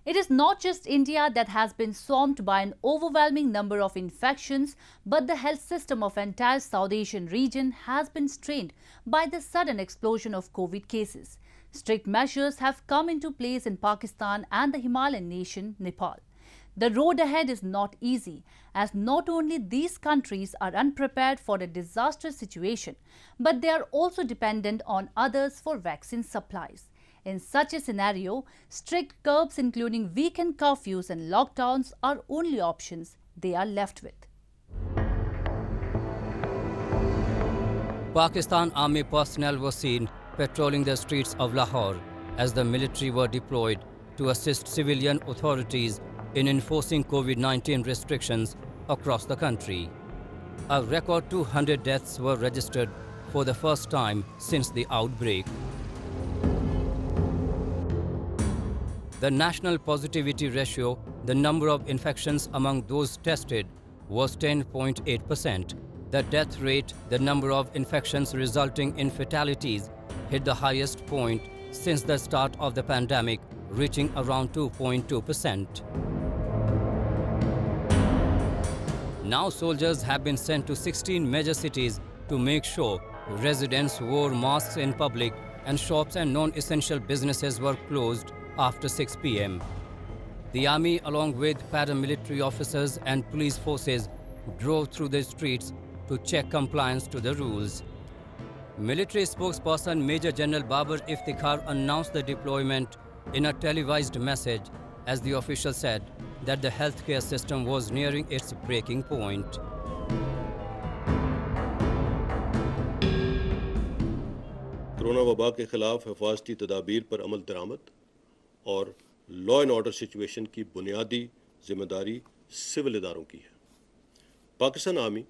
It is not just India that has been swamped by an overwhelming number of infections, but the health system of entire South Asian region has been strained by the sudden explosion of COVID cases. Strict measures have come into place in Pakistan and the Himalayan nation, Nepal. The road ahead is not easy, as not only these countries are unprepared for a disastrous situation, but they are also dependent on others for vaccine supplies. In such a scenario, strict curbs including weekend curfews and lockdowns are only options they are left with. Pakistan Army personnel were seen patrolling the streets of Lahore as the military were deployed to assist civilian authorities in enforcing COVID-19 restrictions across the country. A record 200 deaths were registered for the first time since the outbreak. The national positivity ratio, the number of infections among those tested, was 10.8%. The death rate, the number of infections resulting in fatalities, hit the highest point since the start of the pandemic, reaching around 2.2%. Now soldiers have been sent to 16 major cities to make sure residents wore masks in public and shops and non-essential businesses were closed after 6 p.m. The army, along with paramilitary officers and police forces, drove through the streets to check compliance to the rules. Military spokesperson Major General Babar Iftikhar announced the deployment in a televised message, as the official said that the healthcare system was nearing its breaking point. Corona वबा के खिलाफ हिफाजती तदाबीर पर अमल दरामद और law and order situation की बुनियादी जिम्मेदारी civil इदारों की है। पाकिस्तान आर्मी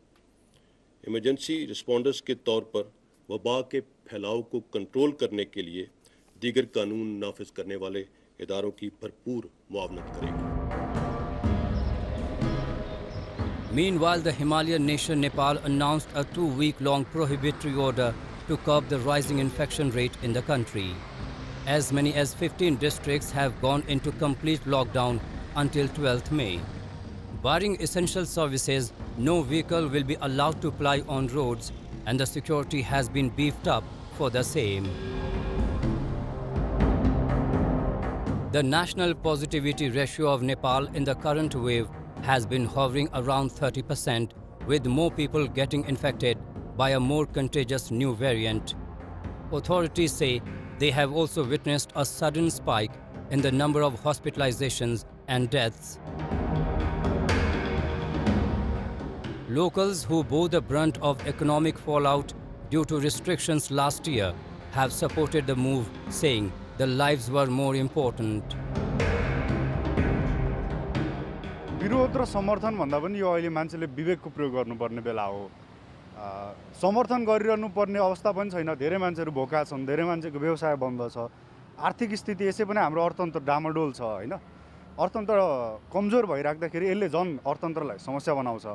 इमरजेंसी रिस्पॉन्डर्स के तौर पर वबा के फैलाव को कंट्रोल करने के लिए दीगर कानून नाफिज करने वाले इदारों की भरपूर मुआवनत करेगी। Meanwhile, the Himalayan nation Nepal announced a 2-week-long prohibitory order to curb the rising infection rate in the country. As many as 15 districts have gone into complete lockdown until 12th May. Barring essential services, no vehicle will be allowed to ply on roads, and the security has been beefed up for the same. The national positivity ratio of Nepal in the current wave has been hovering around 30%, with more people getting infected by a more contagious new variant. Authorities say they have also witnessed a sudden spike in the number of hospitalizations and deaths. Locals who bore the brunt of economic fallout due to restrictions last year have supported the move, saying the lives were more important. विरोध र समर्थन भन्दा पनि यो अहिले मान्छेले विवेकको प्रयोग गर्नुपर्ने बेला हो। समर्थन गरिरहनु पर्ने अवस्था पनि छैन। धेरै मान्छेहरू भोका छन्, धेरै मान्छेको व्यवसाय बन्द छ। आर्थिक स्थिति यसै पनि हाम्रो अर्थतन्त्र डामाडोल छ, हैन? अर्थतन्त्र कमजोर भइराख्दाखेरि यसले झन् अर्थतन्त्रलाई समस्या बनाउँछ।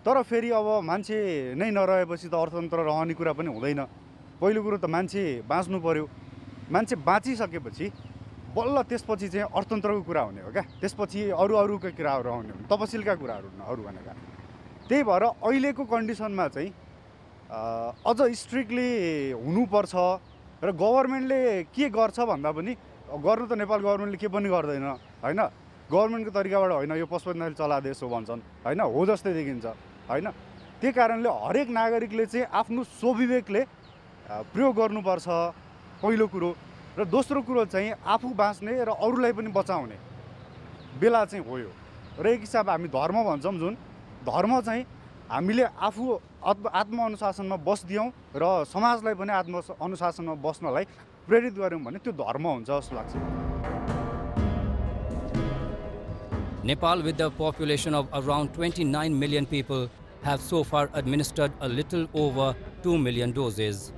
तर फेरि अब मान्छे नै नरहेपछि त अर्थतन्त्र रहने कुरा पनि हुँदैन। पहिलो कुरो त मान्छे बाँच्नु पर्यो। मान्छे बाँचिसकेपछि बल्ल त्यसपछि चाहिँ अर्थतन्त्रको कुरा हुने हो क्या। त्यसपछि अरूकै कुराहरू आउने हो, तपसिलका कुराहरू अरू भनेका। त्यही भएर अहिलेको कन्डिसनमा चाहिँ अझ स्ट्रिक्टली हुनुपर्छ र गभर्नमेन्टले के गर्छ भन्दा पनि गर्नु त नेपाल गभर्नमेन्टले के पनि गर्दैन, हैन? गभर्नमेन्टको तरिकाबाट होइन, यो पशुपतिनाथले चलादेश हो भन्छन्, हैन? हो जस्तै देखिन्छ, हैन? त्यही कारणले हरेक नागरिकले चाहिँ आफ्नो स्वविवेकले प्रयोग गर्नुपर्छ पहिलो कुरो, र दोस्रो कुरो चाहिँ आफू बाँच्ने र अरूलाई पनि बचाउने बेला चाहिँ हो यो। र एक हिसाब हामी धर्म भन्छौँ, जुन धर्म चाहिँ हामीले आफू आत्मअनुशासनमा बस्दियौँ र समाजलाई पनि आत्मअनुशासनमा बस्नलाई प्रेरित गर्यौँ भने त्यो धर्म हुन्छ जस्तो लाग्छ। Nepal, with a population of around 29 million people, have so far administered a little over 2 million doses.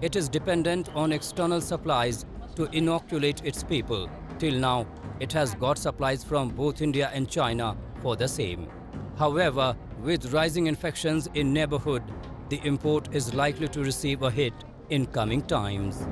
It is dependent on external supplies to inoculate its people. Till now, it has got supplies from both India and China for the same. However, with rising infections in neighborhood, the import is likely to receive a hit in coming times.